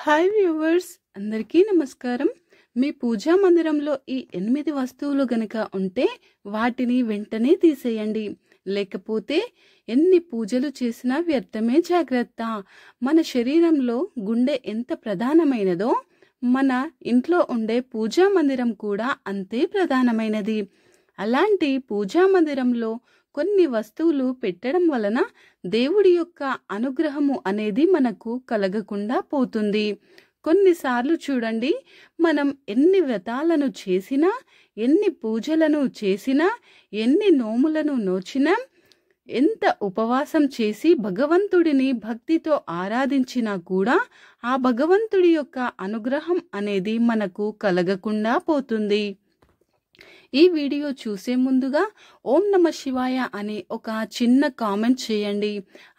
Hi viewers, అందరికీ నమస్కారం. మీ పూజా మందిరంలో ఈ 8 వస్తువులు గనుక ఉంటే వాటిని వెంటనే తీసేయండి. లేకపోతే ఎన్ని పూజలు చేసినా వ్యర్థమే. జాగ్రత్త. మన శరీరంలో గుండె ఎంత ప్రధానమైనదో మన ఇంట్లో ఉండే పూజా మందిరం కూడా అంతే ప్రధానమైనది. అలాంటి పూజా మందిరంలో కొన్ని వస్తువులు పెట్టడం వలన దేవుడి యొక్క అనుగ్రహము అనేది మనకు కలగకుండా పోతుంది. కొన్నిసార్లు చూడండి, మనం ఎన్ని వ్రతాలను చేసినా, ఎన్ని పూజలను చేసినా, ఎన్ని నోములను నోచినా, ఎంత ఉపవాసం చేసి భగవంతుడిని భక్తితో ఆరాధించినా కూడా ఆ భగవంతుడి యొక్క అనుగ్రహం అనేది మనకు కలగకుండా పోతుంది. ఈ వీడియో చూసే ముందుగా ఓం నమ శివాయ అని ఒక చిన్న కామెంట్ చేయండి.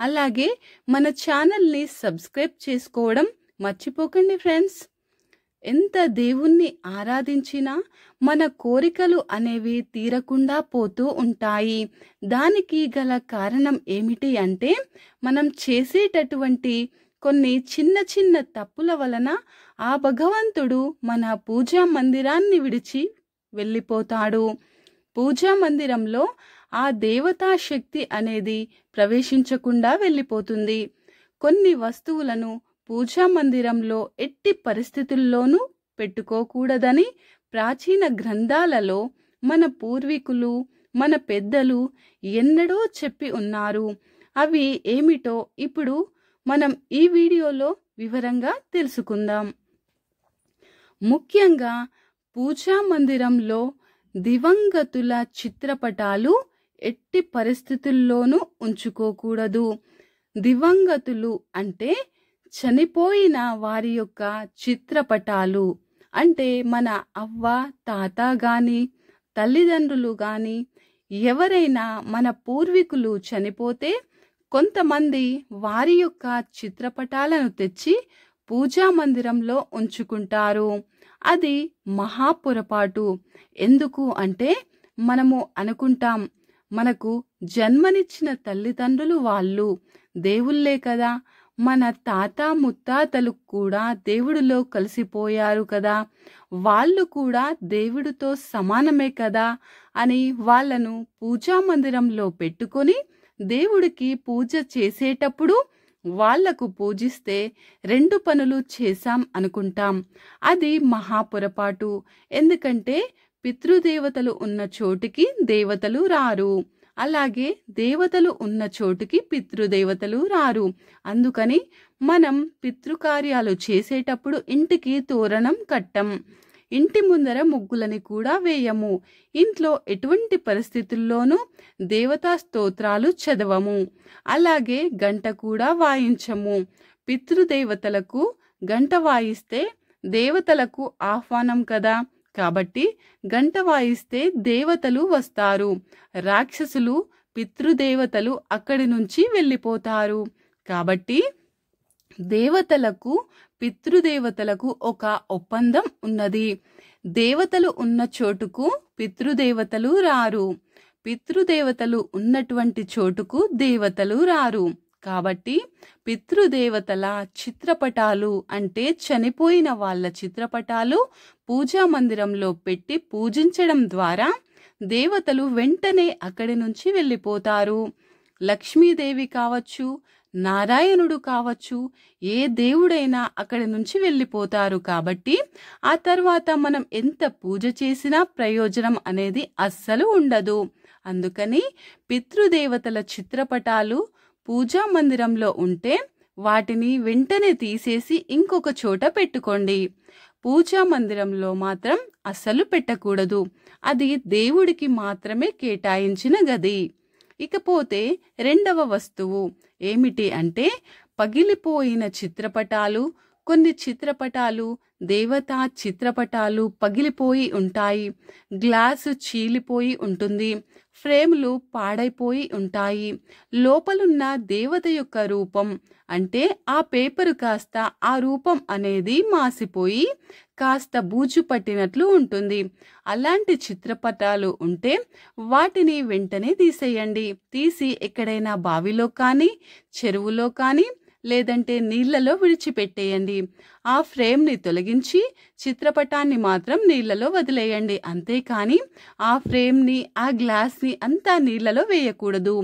అలాగే మన ఛానల్ని సబ్స్క్రైబ్ చేసుకోవడం మర్చిపోకండి ఫ్రెండ్స్. ఎంత దేవుణ్ణి ఆరాధించినా మన కోరికలు అనేవి తీరకుండా పోతూ ఉంటాయి. దానికి గల కారణం ఏమిటి అంటే, మనం చేసేటటువంటి కొన్ని చిన్న చిన్న తప్పుల వలన ఆ భగవంతుడు మన పూజా మందిరాన్ని విడిచి వెళ్ళిపోతాడు. పూజా మందిరంలో ఆ దేవతా శక్తి అనేది ప్రవేశించకుండా వెళ్ళిపోతుంది. కొన్ని వస్తువులను పూజా మందిరంలో ఎట్టి పరిస్థితుల్లోనూ పెట్టుకోకూడదని ప్రాచీన గ్రంథాలలో మన పూర్వీకులు, మన పెద్దలు ఎన్నడూ చెప్పి ఉన్నారు. అవి ఏమిటో ఇప్పుడు మనం ఈ వీడియోలో వివరంగా తెలుసుకుందాం. ముఖ్యంగా పూజా మందిరంలో దివంగతుల చిత్రపటాలు ఎట్టి పరిస్థితుల్లోనూ ఉంచుకోకూడదు. దివంగతులు అంటే చనిపోయిన వారి యొక్క చిత్రపటాలు. అంటే మన అవ్వ, తాత గాని, తల్లిదండ్రులు గాని, ఎవరైనా మన పూర్వీకులు చనిపోతే కొంతమంది వారి యొక్క చిత్రపటాలను తెచ్చి పూజా మందిరంలో ఉంచుకుంటారు. అది మహాపురపాటు. ఎందుకు అంటే, మనము అనుకుంటాం, మనకు జన్మనిచ్చిన తల్లిదండ్రులు వాళ్ళు దేవుళ్ళే కదా, మన తాత ముత్తాతలు కూడా దేవుడిలో కలిసిపోయారు కదా, వాళ్ళు కూడా దేవుడితో సమానమే కదా అని వాళ్ళను పూజా మందిరంలో పెట్టుకొని దేవుడికి పూజ చేసేటప్పుడు వాళ్లకు పూజిస్తే 2 పనులు చేశాం అనుకుంటాం. అది మహాపురపాటు. ఎందుకంటే పితృదేవతలు ఉన్న చోటికి దేవతలు రారు, అలాగే దేవతలు ఉన్న చోటికి పితృదేవతలు రారు. అందుకని మనం పితృకార్యాలు చేసేటప్పుడు ఇంటికి తోరణం కట్టం, ఇంటి ముందర ముగ్గులని కూడా వేయము, ఇంట్లో ఎటువంటి పరిస్థితుల్లోనూ దేవతా స్తోత్రాలు చదవము, అలాగే గంట కూడా వాయించము. పితృదేవతలకు గంట వాయిస్తే దేవతలకు ఆహ్వానం కదా, కాబట్టి గంట వాయిస్తే దేవతలు వస్తారు, రాక్షసులు పితృదేవతలు అక్కడి నుంచి వెళ్ళిపోతారు. కాబట్టి దేవతలకు పితృదేవతలకు ఒక ఒప్పందం ఉన్నది. దేవతలు ఉన్న చోటుకు పితృదేవతలు రారు, పితృదేవతలు ఉన్నటువంటి చోటుకు దేవతలు రారు. కాబట్టి పితృదేవతల చిత్రపటాలు అంటే చనిపోయిన వాళ్ళ చిత్రపటాలు పూజా మందిరంలో పెట్టి పూజించడం ద్వారా దేవతలు వెంటనే అక్కడి నుంచి వెళ్ళిపోతారు. లక్ష్మీదేవి కావచ్చు, నారాయణుడు కావచ్చు, ఏ దేవుడైనా అక్కడి నుంచి వెళ్ళిపోతారు. కాబట్టి ఆ తర్వాత మనం ఎంత పూజ చేసినా ప్రయోజనం అనేది అస్సలు ఉండదు. అందుకని పితృదేవతల చిత్రపటాలు పూజా మందిరంలో ఉంటే వాటిని వెంటనే తీసేసి ఇంకొక చోట పెట్టుకోండి. పూజా మందిరంలో మాత్రం అస్సలు పెట్టకూడదు. అది దేవుడికి మాత్రమే కేటాయించిన గది. ఇకపోతే 2వ వస్తువు ఏమిటి అంటే, పగిలిపోయిన చిత్రపటాలు. కొన్ని చిత్రపటాలు, దేవతా చిత్రపటాలు పగిలిపోయి ఉంటాయి, గ్లాసు చీలిపోయి ఉంటుంది, ఫ్రేములు పాడైపోయి ఉంటాయి. లోపలున్న దేవత యొక్క రూపం అంటే ఆ పేపరు కాస్త ఆ రూపం అనేది మాసిపోయి కాస్త బూజు పట్టినట్లు ఉంటుంది. అలాంటి చిత్రపటాలు ఉంటే వాటిని వెంటనే తీసేయండి. తీసి ఎక్కడైనా బావిలో కానీ, చెరువులో కానీ లేదంటే నీళ్లలో విడిచిపెట్టేయండి. ఆ ఫ్రేమ్ని తొలగించి చిత్రపటాన్ని మాత్రం నీళ్లలో వదిలేయండి. అంతేకాని ఆ ఫ్రేమ్ని, ఆ గ్లాస్ని అంతా నీళ్లలో వేయకూడదు.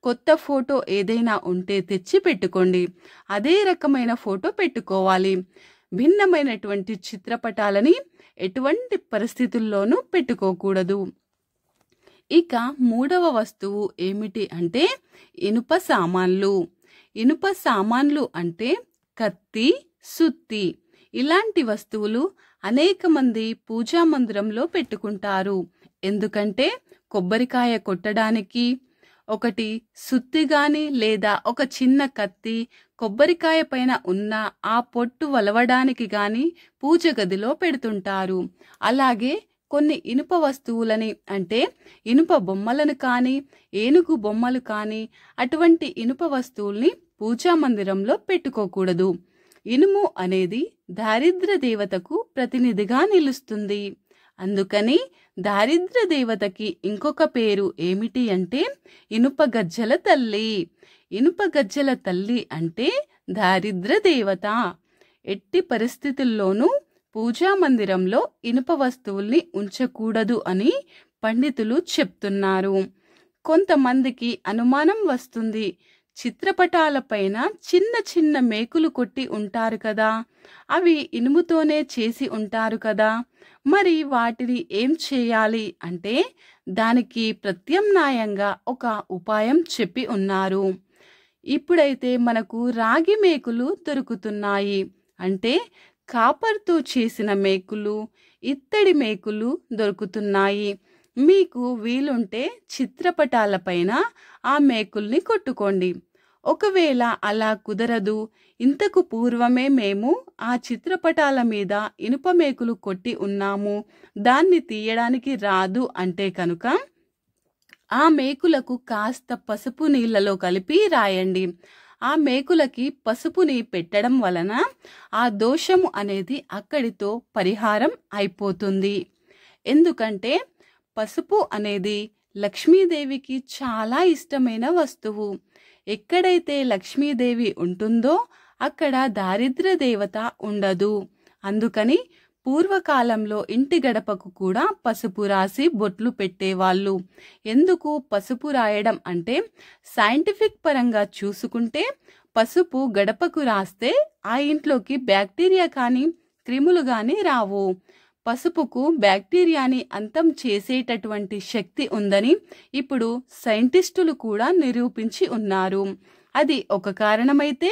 కొత్త ఫోటో ఏదైనా ఉంటే తెచ్చి పెట్టుకోండి. అదే రకమైన ఫోటో పెట్టుకోవాలి. భిన్నమైనటువంటి చిత్రపటాలని ఎటువంటి పరిస్థితుల్లోనూ పెట్టుకోకూడదు. ఇక మూడవ వస్తువు ఏమిటి అంటే ఇనుప సామాన్లు. ఇనుప సామాన్లు అంటే కత్తి, సుత్తి ఇలాంటి వస్తువులు అనేక మంది పూజా మందిరంలో పెట్టుకుంటారు. ఎందుకంటే కొబ్బరికాయ కొట్టడానికి ఒకటి సుత్తి గాని లేదా ఒక చిన్న కత్తి, కొబ్బరికాయ పైన ఉన్న ఆ పొట్టు వలవడానికి గాని పూజ గదిలో పెడుతుంటారు. అలాగే కొన్ని ఇనుప వస్తువులని అంటే ఇనుప బొమ్మలను కానీ, ఏనుగు బొమ్మలు కానీ అటువంటి ఇనుప వస్తువుల్ని పూజా మందిరంలో పెట్టుకోకూడదు. ఇనుము అనేది దారిద్ర్య దేవతకు ప్రతినిధిగా నిలుస్తుంది. అందుకని దారిద్ర్య దేవతకి ఇంకొక పేరు ఏమిటి అంటే ఇనుప గజ్జల తల్లి. ఇనుప గజ్జల తల్లి అంటే దారిద్ర్య దేవత. ఎట్టి పరిస్థితుల్లోనూ పూజా మందిరంలో ఇనుప వస్తువుల్ని ఉంచకూడదు అని పండితులు చెప్తున్నారు. కొంతమందికి అనుమానం వస్తుంది, చిత్రపటాలపైన చిన్న చిన్న మేకులు కొట్టి ఉంటారు కదా, అవి ఇనుముతోనే చేసి ఉంటారు కదా, మరి వాటిని ఏం చేయాలి అంటే దానికి ప్రత్యామ్నాయంగా ఒక ఉపాయం చెప్పి ఉన్నారు. ఇప్పుడైతే మనకు రాగి మేకులు దొరుకుతున్నాయి. అంటే కాపర్తో చేసిన మేకులు, ఇత్తడి మేకులు దొరుకుతున్నాయి. మీకు వీలుంటే చిత్రపటాలపైన ఆ మేకుల్ని కొట్టుకోండి. ఒకవేళ అలా కుదరదు, ఇంతకు పూర్వమే మేము ఆ చిత్రపటాల మీద ఇనుప మేకులు కొట్టి ఉన్నాము, దాన్ని తీయడానికి రాదు అంటే కనుక ఆ మేకులకు కాస్త పసుపు నీళ్లలో కలిపి రాయండి. ఆ మేకులకి పసుపుని పెట్టడం వలన ఆ దోషము అనేది అక్కడితో పరిహారం అయిపోతుంది. ఎందుకంటే పసుపు అనేది లక్ష్మీదేవికి చాలా ఇష్టమైన వస్తువు. ఎక్కడైతే లక్ష్మీదేవి ఉంటుందో అక్కడ దారిద్ర్య దేవత ఉండదు. అందుకని పూర్వకాలంలో ఇంటి గడపకు కూడా పసుపు రాసి బొట్లు పెట్టేవాళ్ళు. ఎందుకు పసుపు రాయడం అంటే సైంటిఫిక్ పరంగా చూసుకుంటే పసుపు గడపకు రాస్తే ఆ ఇంట్లోకి బ్యాక్టీరియా కానీ క్రిములు కానీ రావు. పసుపుకు బ్యాక్టీరియాని అంతం చేసేటటువంటి శక్తి ఉందని ఇప్పుడు సైంటిస్టులు కూడా నిరూపించి ఉన్నారు. అది ఒక కారణమైతే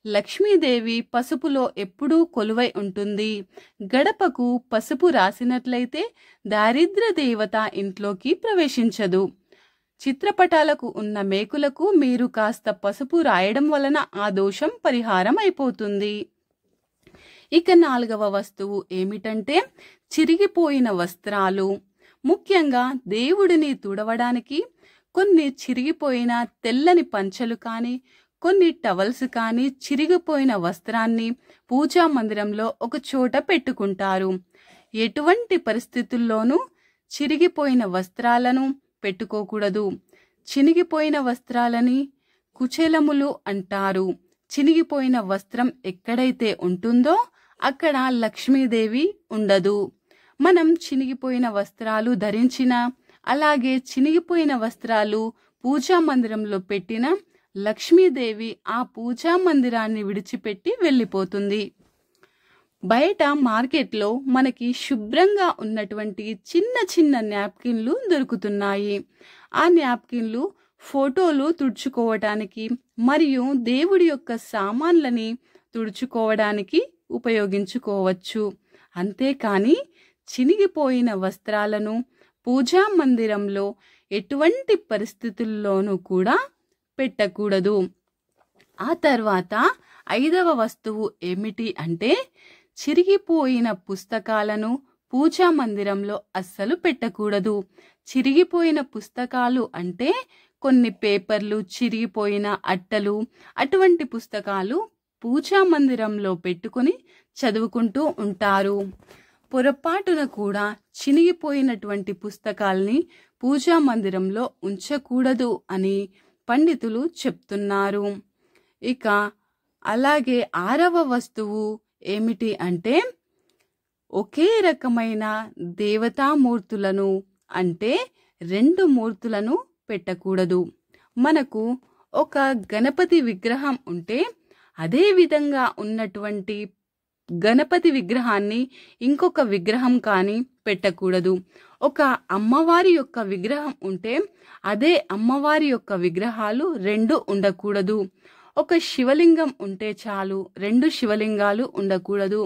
లక్ష్మీదేవి పసుపులో ఎప్పుడూ కొలువై ఉంటుంది. గడపకు పసుపు రాసినట్లయితే దారిద్ర్య దేవత ఇంట్లోకి ప్రవేశించదు. చిత్రపటాలకు ఉన్న మేకులకు మీరు కాస్త పసుపు రాయడం వలన ఆ దోషం పరిహారం అయిపోతుంది. ఇక నాలుగవ వస్తువు ఏమిటంటే చిరిగిపోయిన వస్త్రాలు. ముఖ్యంగా దేవుడిని తుడవడానికి కొన్ని చిరిగిపోయిన తెల్లని పంచలు కానీ, కొన్ని టవల్స్ కానీ చిరిగిపోయిన వస్త్రాన్ని పూజా మందిరంలో ఒక చోట పెట్టుకుంటారు. ఎటువంటి పరిస్థితుల్లోనూ చిరిగిపోయిన వస్త్రాలను పెట్టుకోకూడదు. చినిగిపోయిన వస్త్రాలని కుచేలములు అంటారు. చినిగిపోయిన వస్త్రం ఎక్కడైతే ఉంటుందో అక్కడ లక్ష్మీదేవి ఉండదు. మనం చినిగిపోయిన వస్త్రాలు ధరించినా, అలాగే చినిగిపోయిన వస్త్రాలు పూజా మందిరంలో పెట్టిన లక్ష్మీదేవి ఆ పూజా మందిరాన్ని విడిచిపెట్టి వెళ్ళిపోతుంది. బయట మార్కెట్లో మనకి శుభ్రంగా ఉన్నటువంటి చిన్న చిన్న న్యాప్కిన్లు దొరుకుతున్నాయి. ఆ న్యాప్కిన్లు ఫోటోలు తుడుచుకోవడానికి మరియు దేవుడి యొక్క సామాన్లని తుడుచుకోవడానికి ఉపయోగించుకోవచ్చు. అంతేకాని చినిగిపోయిన వస్త్రాలను పూజా మందిరంలో ఎటువంటి పరిస్థితుల్లోనూ కూడా పెట్టకూడదు. ఆ తర్వాత ఐదవ వస్తువు ఏమిటి అంటే చిరిగిపోయిన పుస్తకాలను పూజా మందిరంలో అస్సలు పెట్టకూడదు. చిరిగిపోయిన పుస్తకాలు అంటే కొన్ని పేపర్లు, చిరిగిపోయిన అట్టలు, అటువంటి పుస్తకాలు పూజా మందిరంలో పెట్టుకుని చదువుకుంటూ ఉంటారు. పొరపాటున కూడా చినిగిపోయినటువంటి పుస్తకాల్ని పూజా మందిరంలో ఉంచకూడదు అని పండితులు చెప్తున్నారు. ఇక అలాగే 6వ వస్తువు ఏమిటి అంటే ఒకే రకమైన దేవతామూర్తులను అంటే 2 మూర్తులను పెట్టకూడదు. మనకు ఒక గణపతి విగ్రహం ఉంటే అదే విధంగా ఉన్నటువంటి గణపతి విగ్రహాన్ని ఇంకొక విగ్రహం కానీ పెట్టకూడదు. ఒక అమ్మవారి యొక్క విగ్రహం ఉంటే అదే అమ్మవారి యొక్క విగ్రహాలు 2 ఉండకూడదు. ఒక శివలింగం ఉంటే చాలు, 2 శివలింగాలు ఉండకూడదు.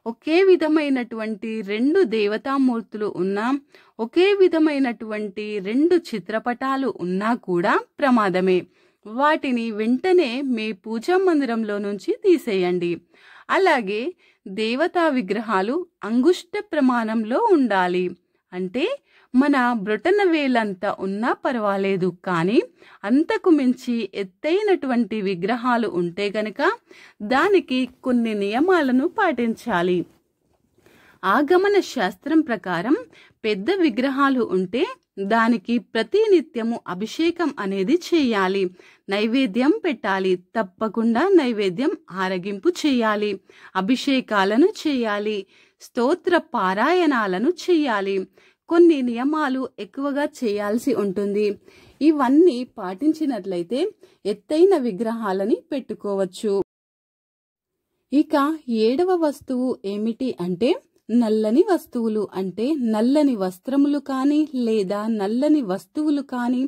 ఒకే విధమైనటువంటి 2 దేవతామూర్తులు ఉన్నా, ఒకే విధమైనటువంటి 2 చిత్రపటాలు ఉన్నా కూడా ప్రమాదమే. వాటిని వెంటనే మీ పూజా మందిరంలో నుంచి తీసేయండి. అలాగే దేవతా విగ్రహాలు అంగుష్ట ప్రమాణంలో ఉండాలి. అంటే మన బ్రొటన వేలంతా ఉన్నా పర్వాలేదు, కానీ అంతకు మించి ఎత్తైనటువంటి విగ్రహాలు ఉంటే గనక దానికి కొన్ని నియమాలను పాటించాలి. ఆగమన శాస్త్రం ప్రకారం పెద్ద విగ్రహాలు ఉంటే దానికి ప్రతినిత్యము అభిషేకం అనేది చేయాలి, నైవేద్యం పెట్టాలి, తప్పకుండా నైవేద్యం ఆరగింపు చేయాలి, అభిషేకాలను చేయాలి, స్తోత్ర పారాయణాలను చేయాలి. కొన్ని నియమాలు ఎక్కువగా చేయాల్సి ఉంటుంది. ఇవన్నీ పాటించినట్లయితే ఎత్తైన విగ్రహాలని పెట్టుకోవచ్చు. ఇక 7వ వస్తువు ఏమిటి అంటే నల్లని వస్తువులు. అంటే నల్లని వస్త్రములు కానీ లేదా నల్లని వస్తువులు కానీ,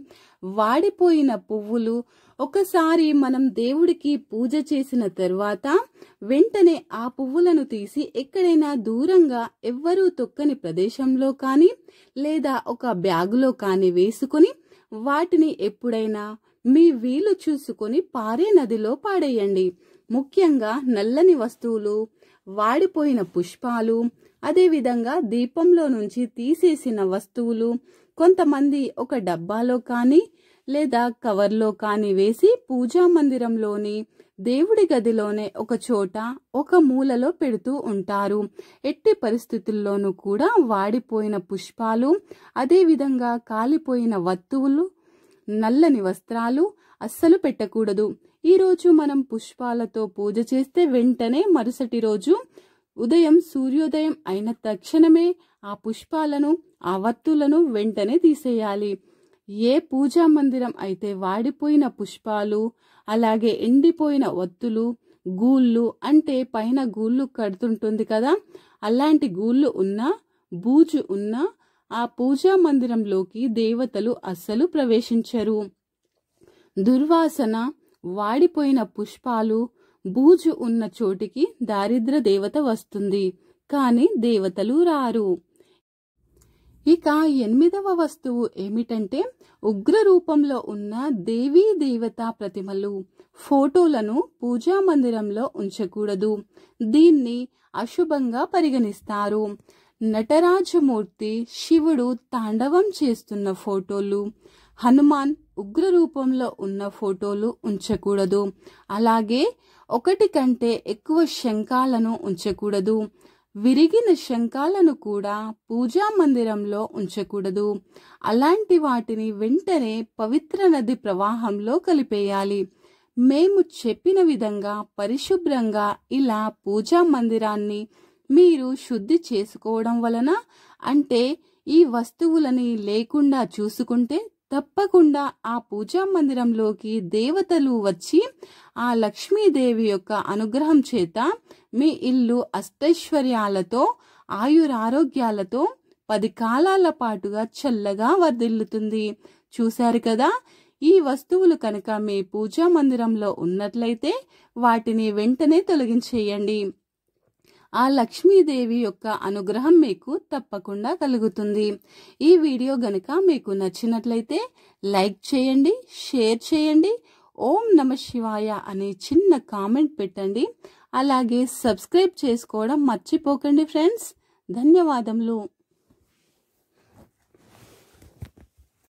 వాడిపోయిన పువ్వులు. ఒకసారి మనం దేవుడికి పూజ చేసిన తర్వాత వెంటనే ఆ పువ్వులను తీసి ఎక్కడైనా దూరంగా ఎవ్వరూ తొక్కని ప్రదేశంలో కానీ లేదా ఒక బ్యాగులో కానీ వేసుకుని వాటిని ఎప్పుడైనా మీ వీలు చూసుకొని పారే నదిలో పాడేయండి. ముఖ్యంగా నల్లని వస్తువులు, వాడిపోయిన పుష్పాలు, అదేవిధంగా దీపంలో నుంచి తీసేసిన వస్తువులు కొంతమంది ఒక డబ్బాలో కానీ లేదా కవర్లో కానీ వేసి పూజా మందిరంలోని దేవుడి గదిలోనే ఒక చోట ఒక మూలలో పెడుతూ ఉంటారు. ఎట్టి పరిస్థితుల్లోనూ కూడా వాడిపోయిన పుష్పాలు, అదేవిధంగా కాలిపోయిన వస్తువులు, నల్లని వస్త్రాలు అస్సలు పెట్టకూడదు. ఈరోజు మనం పుష్పాలతో పూజ చేస్తే వెంటనే మరుసటి రోజు ఉదయం సూర్యోదయం అయిన తక్షణమే ఆ పుష్పాలను, ఆ వత్తులను వెంటనే తీసేయాలి. ఏ పూజా మందిరం అయితే వాడిపోయిన పుష్పాలు, అలాగే ఎండిపోయిన వత్తులు, గూళ్ళు అంటే పైన గూళ్ళు కడుతుంటుంది కదా, అలాంటి గూళ్ళు ఉన్నా, బూజు ఉన్నా ఆ పూజా మందిరంలోకి దేవతలు అస్సలు ప్రవేశించరు. దుర్వాసన, వాడిపోయిన పుష్పాలు, బూజు ఉన్న చోటికి దారిద్ర దేవత వస్తుంది, కానీ దేవతలు రారు. ఇక 8వ వస్తువు ఏమిటంటే ఉగ్ర రూపంలో ఉన్న దేవీ దేవతా ప్రతిమలు, ఫోటోలను పూజా మందిరంలో ఉంచకూడదు. దీన్ని అశుభంగా పరిగణిస్తారు. నటరాజమూర్తి, శివుడు తాండవం చేస్తున్న ఫోటోలు, హనుమాన్ ఉగ్ర రూపంలో ఉన్న ఫోటోలు ఉంచకూడదు. అలాగే 1 కంటే ఎక్కువ శంఖాలను ఉంచకూడదు. విరిగిన శంఖాలను కూడా పూజా మందిరంలో ఉంచకూడదు. అలాంటి వాటిని వెంటనే పవిత్ర నది ప్రవాహంలో కలిపేయాలి. మేము చెప్పిన విధంగా పరిశుభ్రంగా ఇలా పూజా మందిరాన్ని మీరు శుద్ధి చేసుకోవడం వలన, అంటే ఈ వస్తువులని లేకుండా చూసుకుంటే తప్పకుండా ఆ పూజా మందిరంలోకి దేవతలు వచ్చి ఆ లక్ష్మీదేవి యొక్క అనుగ్రహం చేత మీ ఇల్లు అష్టైశ్వర్యాలతో, ఆయురారోగ్యాలతో 10 కాలాల పాటుగా చల్లగా వర్ధిల్లుతుంది. చూశారు కదా, ఈ వస్తువులు కనుక మీ పూజా మందిరంలో ఉన్నట్లయితే వాటిని వెంటనే తొలగించేయండి. ఆ లక్ష్మీదేవి యొక్క అనుగ్రహం మీకు తప్పకుండా కలుగుతుంది. ఈ వీడియో గనుక మీకు నచ్చినట్లయితే లైక్ చేయండి, షేర్ చేయండి, ఓం నమ శివాయ అనే చిన్న కామెంట్ పెట్టండి. అలాగే సబ్స్క్రైబ్ చేసుకోవడం మర్చిపోకండి ఫ్రెండ్స్. ధన్యవాదములు.